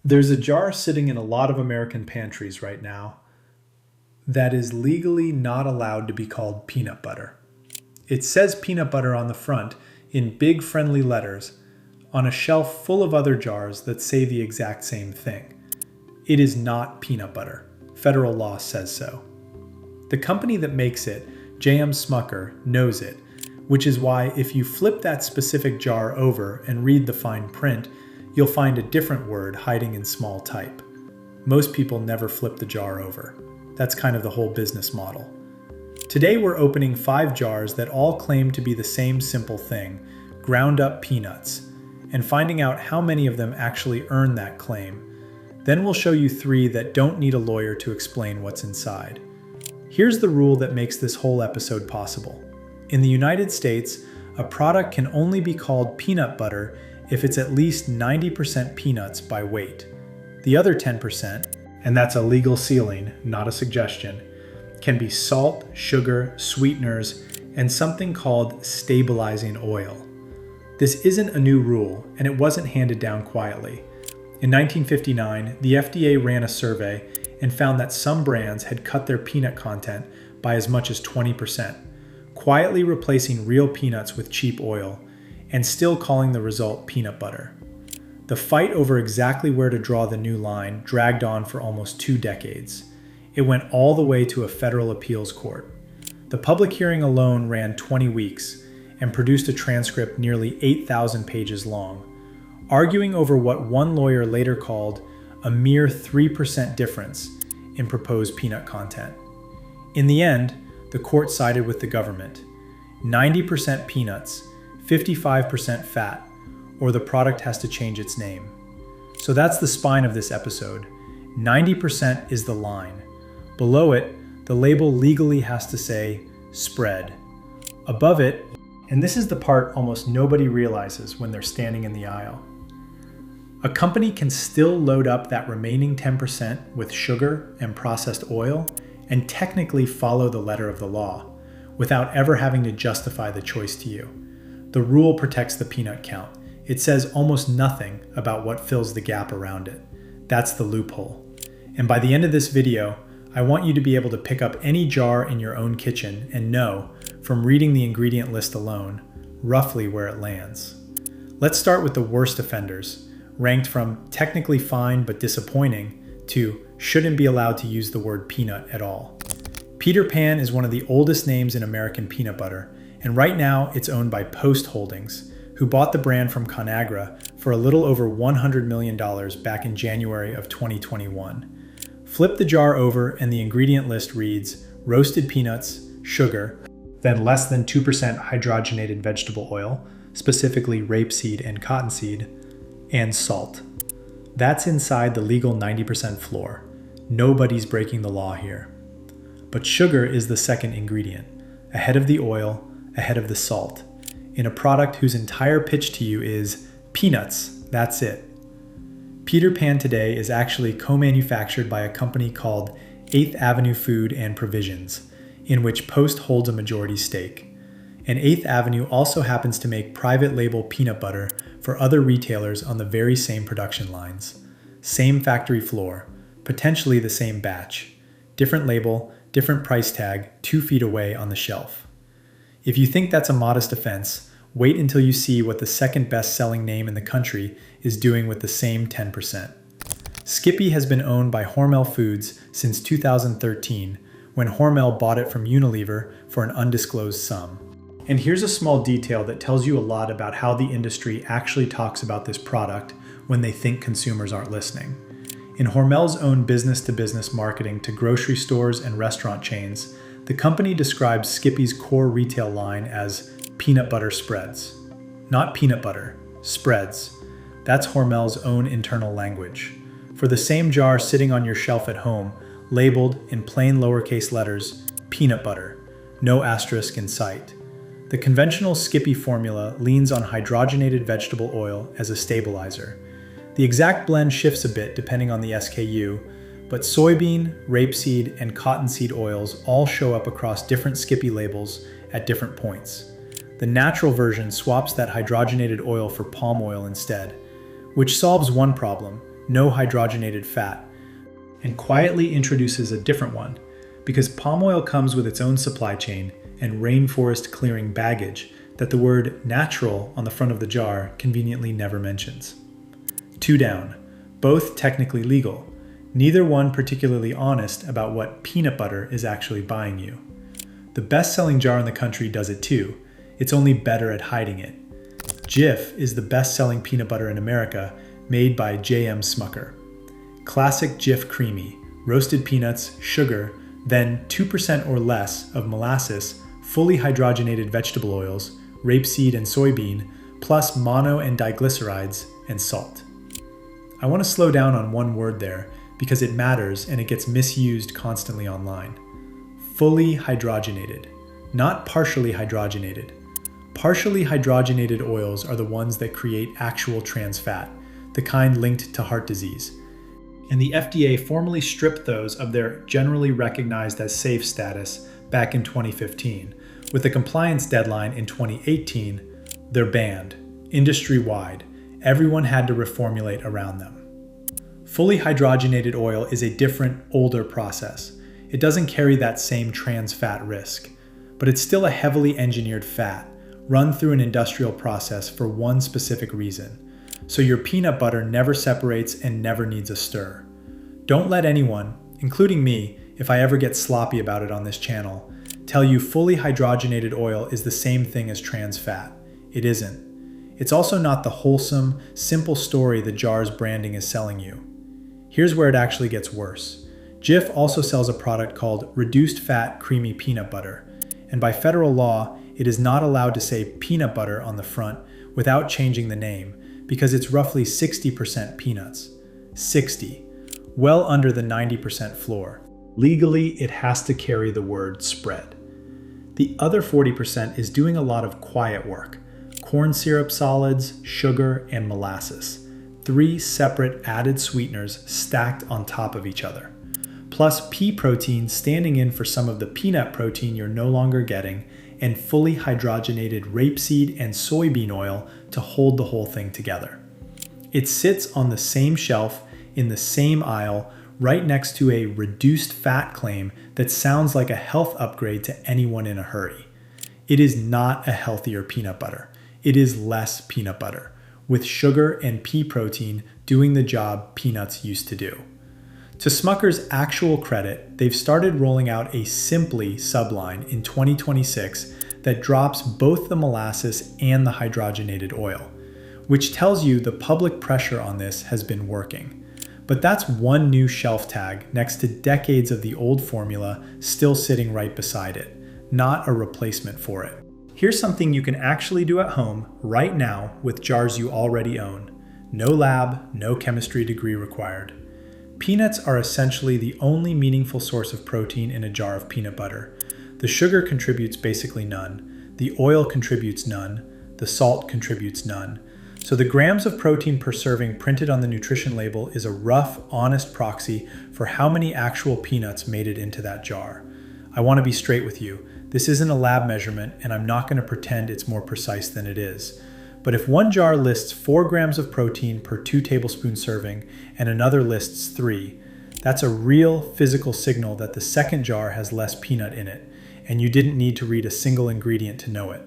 There's a jar sitting in a lot of American pantries right now that is legally not allowed to be called peanut butter. It says peanut butter on the front in big friendly letters on a shelf full of other jars that say the exact same thing. It is not peanut butter. Federal law says so. The company that makes it, J.M. Smucker, knows it, which is why if you flip that specific jar over and read the fine print, you'll find a different word hiding in small type. Most people never flip the jar over. That's kind of the whole business model. Today we're opening 5 jars that all claim to be the same simple thing, ground up peanuts, and finding out how many of them actually earn that claim. Then we'll show you 3 that don't need a lawyer to explain what's inside. Here's the rule that makes this whole episode possible. In the United States, a product can only be called peanut butter if it's at least 90% peanuts by weight. The other 10%, and that's a legal ceiling, not a suggestion, can be salt, sugar, sweeteners, and something called stabilizing oil. This isn't a new rule, and it wasn't handed down quietly. In 1959, the FDA ran a survey and found that some brands had cut their peanut content by as much as 20%, quietly replacing real peanuts with cheap oil, and still calling the result peanut butter. The fight over exactly where to draw the new line dragged on for almost 2 decades. It went all the way to a federal appeals court. The public hearing alone ran 20 weeks and produced a transcript nearly 8,000 pages long, arguing over what one lawyer later called a mere 3% difference in proposed peanut content. In the end, the court sided with the government. 90% peanuts, 55% fat, or the product has to change its name. So that's the spine of this episode. 90% is the line. Below it, the label legally has to say spread. Above it, and this is the part almost nobody realizes when they're standing in the aisle, a company can still load up that remaining 10% with sugar and processed oil and technically follow the letter of the law without ever having to justify the choice to you. The rule protects the peanut count. It says almost nothing about what fills the gap around it. That's the loophole. And by the end of this video, I want you to be able to pick up any jar in your own kitchen and know, from reading the ingredient list alone, roughly where it lands. Let's start with the worst offenders, ranked from technically fine but disappointing to shouldn't be allowed to use the word peanut at all. Peter Pan is one of the oldest names in American peanut butter, and right now it's owned by Post Holdings, who bought the brand from Conagra for a little over $100 million back in January of 2021. Flip the jar over and the ingredient list reads roasted peanuts, sugar, then less than 2% hydrogenated vegetable oil, specifically rapeseed and cottonseed, and salt. That's inside the legal 90% floor. Nobody's breaking the law here. But sugar is the second ingredient, ahead of the oil, ahead of the salt, in a product whose entire pitch to you is peanuts, that's it. Peter Pan today is actually co-manufactured by a company called 8th Avenue Food and Provisions, in which Post holds a majority stake. And 8th Avenue also happens to make private label peanut butter for other retailers on the very same production lines. Same factory floor, potentially the same batch. Different label, different price tag, 2 feet away on the shelf. If you think that's a modest offense, wait until you see what the second best-selling name in the country is doing with the same 10%. Skippy has been owned by Hormel Foods since 2013, when Hormel bought it from Unilever for an undisclosed sum. And here's a small detail that tells you a lot about how the industry actually talks about this product when they think consumers aren't listening. In Hormel's own business-to-business marketing to grocery stores and restaurant chains, the company describes Skippy's core retail line as peanut butter spreads. Not peanut butter, spreads. That's Hormel's own internal language. For the same jar sitting on your shelf at home, labeled in plain lowercase letters, peanut butter, no asterisk in sight. The conventional Skippy formula leans on hydrogenated vegetable oil as a stabilizer. The exact blend shifts a bit depending on the SKU, but soybean, rapeseed, and cottonseed oils all show up across different Skippy labels at different points. The natural version swaps that hydrogenated oil for palm oil instead, which solves one problem. no hydrogenated fat, and quietly introduces a different one because palm oil comes with its own supply chain and rainforest clearing baggage that the word natural on the front of the jar conveniently never mentions. 2 down, both technically legal, neither one particularly honest about what peanut butter is actually buying you. The best-selling jar in the country does it too, it's only better at hiding it. Jif is the best-selling peanut butter in America, made by J.M. Smucker. Classic Jif Creamy, roasted peanuts, sugar, then 2% or less of molasses, fully hydrogenated vegetable oils, rapeseed and soybean, plus mono and diglycerides, and salt. I want to slow down on one word there because it matters and it gets misused constantly online. Fully hydrogenated, not partially hydrogenated. Partially hydrogenated oils are the ones that create actual trans fat, the kind linked to heart disease. And the FDA formally stripped those of their generally recognized as safe status back in 2015. With a compliance deadline in 2018, they're banned, industry-wide. Everyone had to reformulate around them. Fully hydrogenated oil is a different, older process. It doesn't carry that same trans fat risk, but it's still a heavily engineered fat, run through an industrial process for one specific reason. So your peanut butter never separates and never needs a stir. Don't let anyone, including me, if I ever get sloppy about it on this channel, tell you fully hydrogenated oil is the same thing as trans fat. It isn't. It's also not the wholesome, simple story the jar's branding is selling you. Here's where it actually gets worse. Jif also sells a product called reduced fat creamy peanut butter, and by federal law, it is not allowed to say peanut butter on the front without changing the name, because it's roughly 60% peanuts. 60. Well under the 90% floor. Legally, it has to carry the word spread. The other 40% is doing a lot of quiet work. Corn syrup solids, sugar, and molasses. 3 separate added sweeteners stacked on top of each other. Plus pea protein standing in for some of the peanut protein you're no longer getting, and fully hydrogenated rapeseed and soybean oil to hold the whole thing together. It sits on the same shelf in the same aisle right next to a reduced fat claim that sounds like a health upgrade to anyone in a hurry. It is not a healthier peanut butter. It is less peanut butter, with sugar and pea protein doing the job peanuts used to do. To Smucker's actual credit, they've started rolling out a Simply subline in 2026 that drops both the molasses and the hydrogenated oil, which tells you the public pressure on this has been working. But that's one new shelf tag next to decades of the old formula still sitting right beside it, not a replacement for it. Here's something you can actually do at home right now with jars you already own. No lab, no chemistry degree required. Peanuts are essentially the only meaningful source of protein in a jar of peanut butter. The sugar contributes basically none. The oil contributes none. The salt contributes none. So the grams of protein per serving printed on the nutrition label is a rough, honest proxy for how many actual peanuts made it into that jar. I want to be straight with you. This isn't a lab measurement, and I'm not going to pretend it's more precise than it is. But if one jar lists 4 grams of protein per 2 tablespoon serving and another lists 3, that's a real physical signal that the second jar has less peanut in it, and you didn't need to read a single ingredient to know it.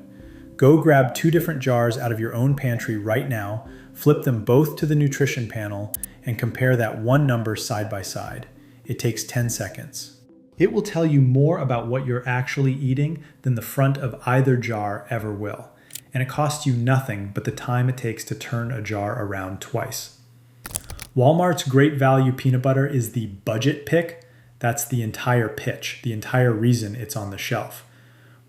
Go grab 2 different jars out of your own pantry right now, flip them both to the nutrition panel, and compare that one number side by side. It takes 10 seconds. It will tell you more about what you're actually eating than the front of either jar ever will. And it costs you nothing but the time it takes to turn a jar around twice. Walmart's Great Value peanut butter is the budget pick. That's the entire pitch, the entire reason it's on the shelf.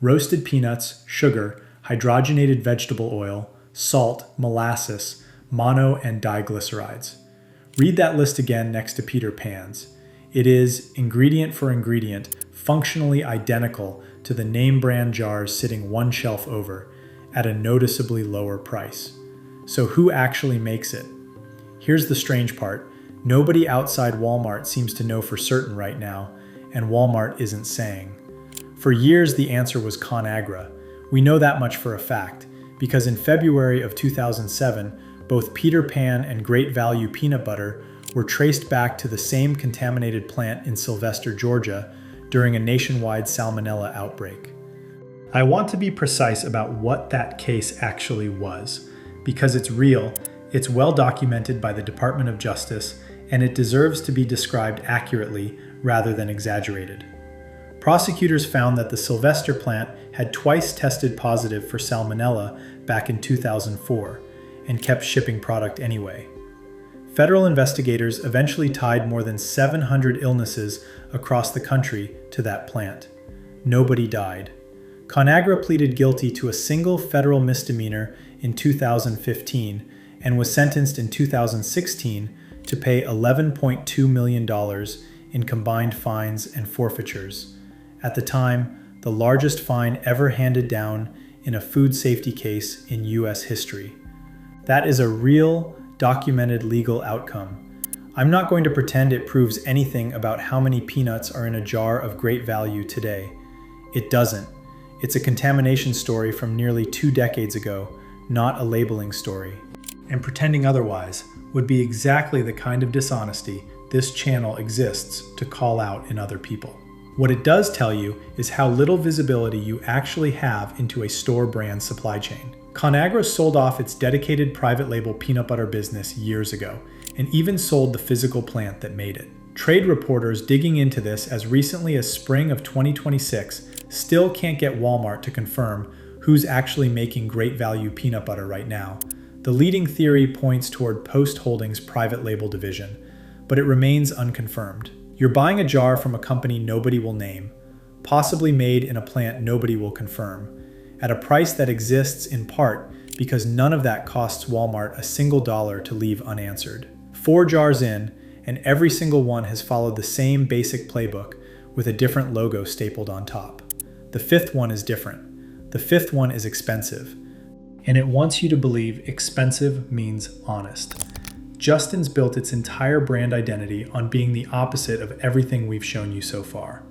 Roasted peanuts, sugar, hydrogenated vegetable oil, salt, molasses, mono and diglycerides. Read that list again next to Peter Pan's. It is, ingredient for ingredient, functionally identical to the name brand jars sitting one shelf over, at a noticeably lower price. So who actually makes it? Here's the strange part. Nobody outside Walmart seems to know for certain right now, and Walmart isn't saying. For years, the answer was ConAgra. We know that much for a fact, because in February of 2007, both Peter Pan and Great Value peanut butter were traced back to the same contaminated plant in Sylvester, Georgia, during a nationwide salmonella outbreak. I want to be precise about what that case actually was, because it's real, it's well documented by the Department of Justice, and it deserves to be described accurately rather than exaggerated. Prosecutors found that the Sylvester plant had twice tested positive for salmonella back in 2004 and kept shipping product anyway. Federal investigators eventually tied more than 700 illnesses across the country to that plant. Nobody died. ConAgra pleaded guilty to a single federal misdemeanor in 2015 and was sentenced in 2016 to pay $11.2 million in combined fines and forfeitures. At the time, the largest fine ever handed down in a food safety case in U.S. history. That is a real, documented legal outcome. I'm not going to pretend it proves anything about how many peanuts are in a jar of great value today. It doesn't. It's a contamination story from nearly 2 decades ago, not a labeling story. And pretending otherwise would be exactly the kind of dishonesty this channel exists to call out in other people. What it does tell you is how little visibility you actually have into a store brand supply chain. ConAgra sold off its dedicated private label peanut butter business years ago, and even sold the physical plant that made it. Trade reporters digging into this as recently as spring of 2026 still can't get Walmart to confirm who's actually making great value peanut butter right now. The leading theory points toward Post Holdings' private label division, but it remains unconfirmed. You're buying a jar from a company nobody will name, possibly made in a plant nobody will confirm, at a price that exists in part because none of that costs Walmart a single dollar to leave unanswered. 4 jars in, and every single one has followed the same basic playbook with a different logo stapled on top. The 5th one is different. The 5th one is expensive. And it wants you to believe expensive means honest. Justin's built its entire brand identity on being the opposite of everything we've shown you so far.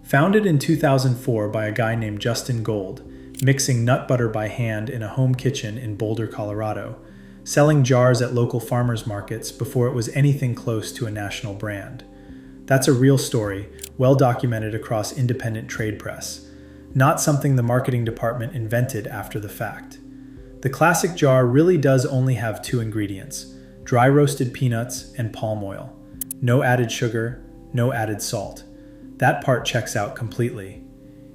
Founded in 2004 by a guy named Justin Gold, mixing nut butter by hand in a home kitchen in Boulder, Colorado, selling jars at local farmers markets before it was anything close to a national brand. That's a real story, well documented across independent trade press, not something the marketing department invented after the fact. The classic jar really does only have 2 ingredients: dry roasted peanuts and palm oil. No added sugar, no added salt. That part checks out completely.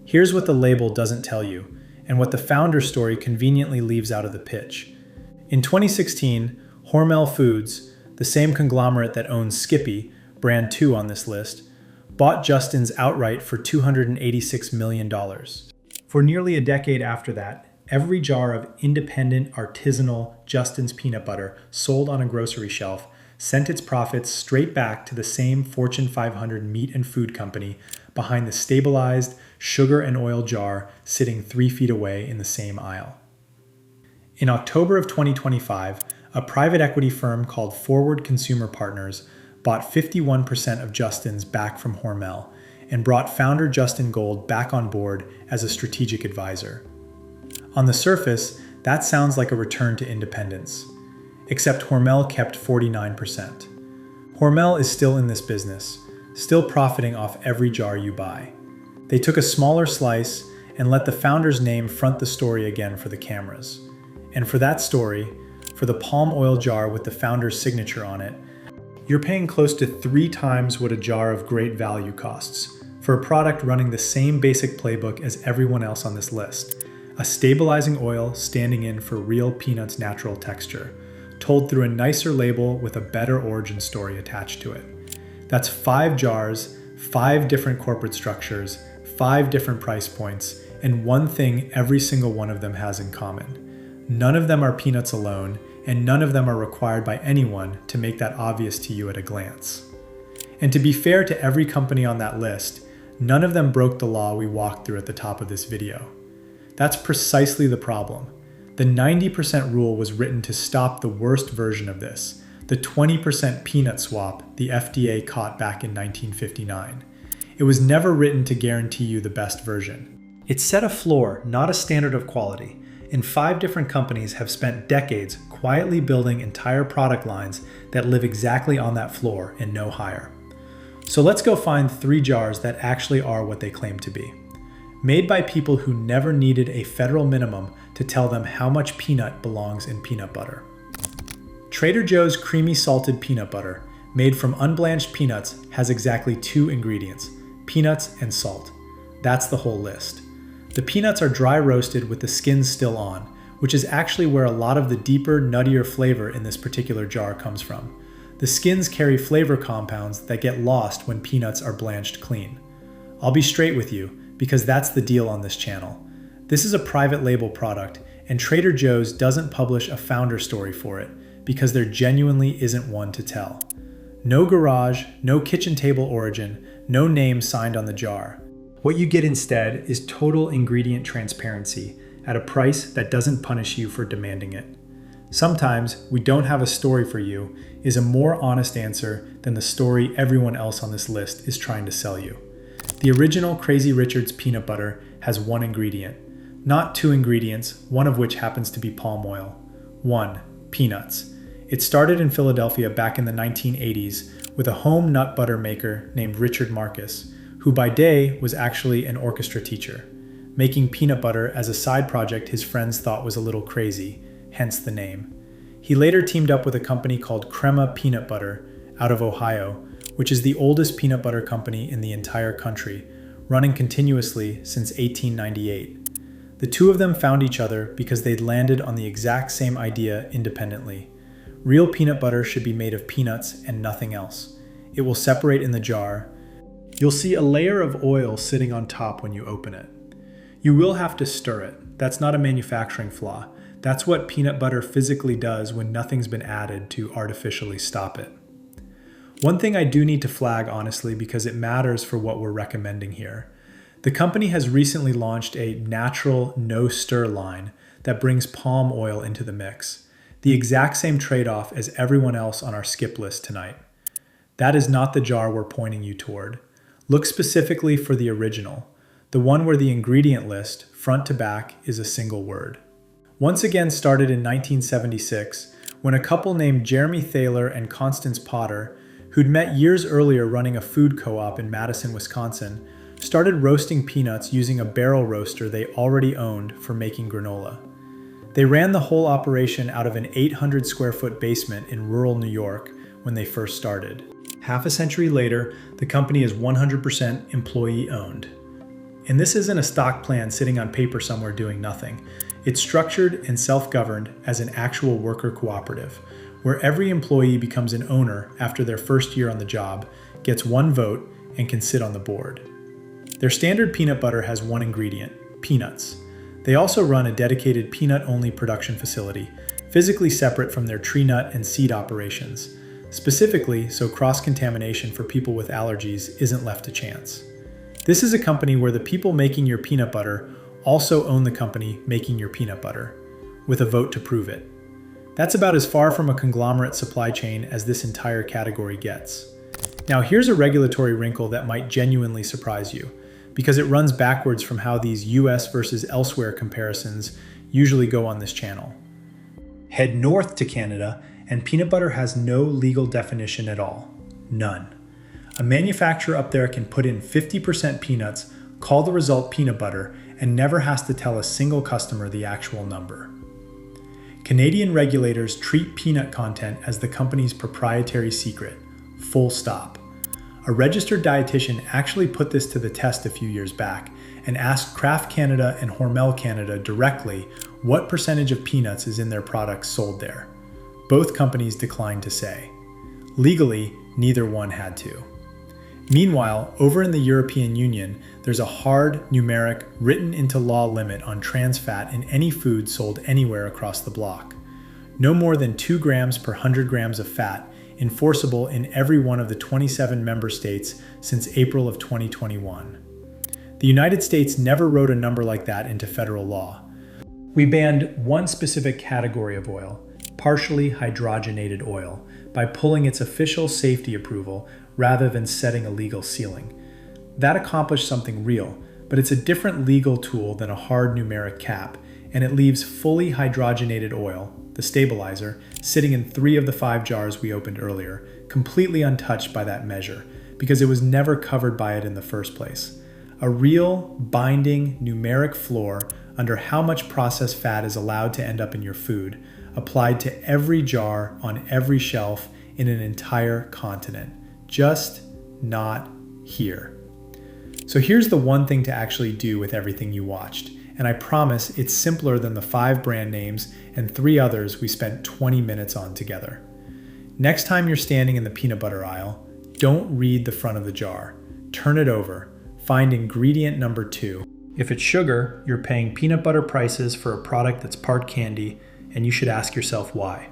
Here's what the label doesn't tell you, and what the founder story conveniently leaves out of the pitch. In 2016, Hormel Foods, the same conglomerate that owns Skippy, brand 2 on this list, bought Justin's outright for $286 million. For nearly a decade after that, every jar of independent, artisanal Justin's peanut butter sold on a grocery shelf sent its profits straight back to the same Fortune 500 meat and food company behind the stabilized sugar and oil jar sitting 3 feet away in the same aisle. In October of 2025, a private equity firm called Forward Consumer Partners bought 51% of Justin's back from Hormel and brought founder Justin Gold back on board as a strategic advisor. On the surface, that sounds like a return to independence, except Hormel kept 49%. Hormel is still in this business, still profiting off every jar you buy. They took a smaller slice and let the founder's name front the story again for the cameras. And for that story, for the palm oil jar with the founder's signature on it, you're paying close to 3 times what a jar of great value costs for a product running the same basic playbook as everyone else on this list. A stabilizing oil standing in for real peanuts' natural texture, told through a nicer label with a better origin story attached to it. That's 5 jars, 5 different corporate structures, 5 different price points, and one thing every single one of them has in common. None of them are peanuts alone, and none of them are required by anyone to make that obvious to you at a glance. And to be fair to every company on that list, none of them broke the law we walked through at the top of this video. That's precisely the problem. The 90% rule was written to stop the worst version of this, the 20% peanut swap the FDA caught back in 1959. It was never written to guarantee you the best version. It set a floor, not a standard of quality, and 5 different companies have spent decades quietly building entire product lines that live exactly on that floor and no higher. So let's go find 3 jars that actually are what they claim to be. Made by people who never needed a federal minimum to tell them how much peanut belongs in peanut butter. Trader Joe's Creamy Salted Peanut Butter, made from unblanched peanuts, has exactly 2 ingredients: peanuts and salt. That's the whole list. The peanuts are dry roasted with the skins still on, which is actually where a lot of the deeper, nuttier flavor in this particular jar comes from. The skins carry flavor compounds that get lost when peanuts are blanched clean. I'll be straight with you, because that's the deal on this channel. This is a private label product, and Trader Joe's doesn't publish a founder story for it, because there genuinely isn't one to tell. No garage, no kitchen table origin, no name signed on the jar. What you get instead is total ingredient transparency at a price that doesn't punish you for demanding it. Sometimes "we don't have a story for you" is a more honest answer than the story everyone else on this list is trying to sell you. The original Crazy Richard's peanut butter has 1 ingredient, not 2 ingredients, one of which happens to be palm oil. 1. Peanuts. It started in Philadelphia back in the 1980s with a home nut butter maker named Richard Marcus, who by day was actually an orchestra teacher, making peanut butter as a side project his friends thought was a little crazy, hence the name. He later teamed up with a company called Crema Peanut Butter out of Ohio, which is the oldest peanut butter company in the entire country, running continuously since 1898. The 2 of them found each other because they'd landed on the exact same idea independently. Real peanut butter should be made of peanuts and nothing else. It will separate in the jar. You'll see a layer of oil sitting on top when you open it. You will have to stir it. That's not a manufacturing flaw. That's what peanut butter physically does when nothing's been added to artificially stop it. One thing I do need to flag honestly, because it matters for what we're recommending here. The company has recently launched a natural no-stir line that brings palm oil into the mix. The exact same trade-off as everyone else on our skip list tonight. That is not the jar we're pointing you toward. Look specifically for the original, the one where the ingredient list, front to back, is a single word. Once again started in 1976, when a couple named Jeremy Thaler and Constance Potter, who'd met years earlier running a food co-op in Madison, Wisconsin, started roasting peanuts using a barrel roaster they already owned for making granola. They ran the whole operation out of an 800 square foot basement in rural New York when they first started. Half a century later, the company is 100% employee owned. And this isn't a stock plan sitting on paper somewhere doing nothing. It's structured and self-governed as an actual worker cooperative, where every employee becomes an owner after their first year on the job, gets 1 vote, and can sit on the board. Their standard peanut butter has 1 ingredient, peanuts. They also run a dedicated peanut-only production facility, physically separate from their tree nut and seed operations, specifically so cross-contamination for people with allergies isn't left to chance. This is a company where the people making your peanut butter also own the company making your peanut butter, with a vote to prove it. That's about as far from a conglomerate supply chain as this entire category gets. Now here's a regulatory wrinkle that might genuinely surprise you, because it runs backwards from how these US versus elsewhere comparisons usually go on this channel. Head north to Canada, and peanut butter has no legal definition at all. None. A manufacturer up there can put in 50% peanuts, call the result peanut butter, and never has to tell a single customer the actual number. Canadian regulators treat peanut content as the company's proprietary secret, full stop. A registered dietitian actually put this to the test a few years back and asked Kraft Canada and Hormel Canada directly what percentage of peanuts is in their products sold there. Both companies declined to say. Legally, neither one had to. Meanwhile, over in the European Union, there's a hard, numeric, written into law limit on trans fat in any food sold anywhere across the bloc. No more than 2 grams per 100 grams of fat, enforceable in every one of the 27 member states since April of 2021. The United States never wrote a number like that into federal law. We banned one specific category of oil, partially hydrogenated oil, by pulling its official safety approval rather than setting a legal ceiling. That accomplished something real, but it's a different legal tool than a hard numeric cap, and it leaves fully hydrogenated oil, the stabilizer, sitting in 3 of the 5 jars we opened earlier, completely untouched by that measure, because it was never covered by it in the first place. A real, binding, numeric floor under how much processed fat is allowed to end up in your food, applied to every jar on every shelf in an entire continent. Just not here. So here's the one thing to actually do with everything you watched, and I promise it's simpler than the 5 brand names and 3 others we spent 20 minutes on together. Next time you're standing in the peanut butter aisle, don't read the front of the jar. Turn it over. Find ingredient number 2. If it's sugar, you're paying peanut butter prices for a product that's part candy, and you should ask yourself why.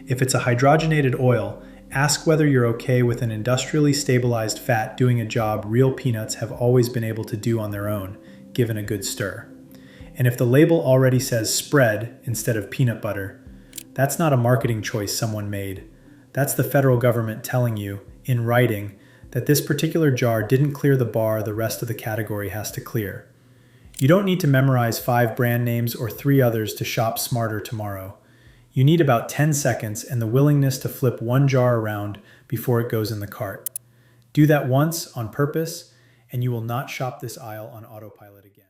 If it's a hydrogenated oil, ask whether you're okay with an industrially stabilized fat doing a job real peanuts have always been able to do on their own, given a good stir. And if the label already says spread instead of peanut butter, that's not a marketing choice someone made. That's the federal government telling you, in writing, that this particular jar didn't clear the bar the rest of the category has to clear. You don't need to memorize 5 brand names or 3 others to shop smarter tomorrow. You need about 10 seconds and the willingness to flip one jar around before it goes in the cart. Do that once on purpose, and you will not shop this aisle on autopilot again.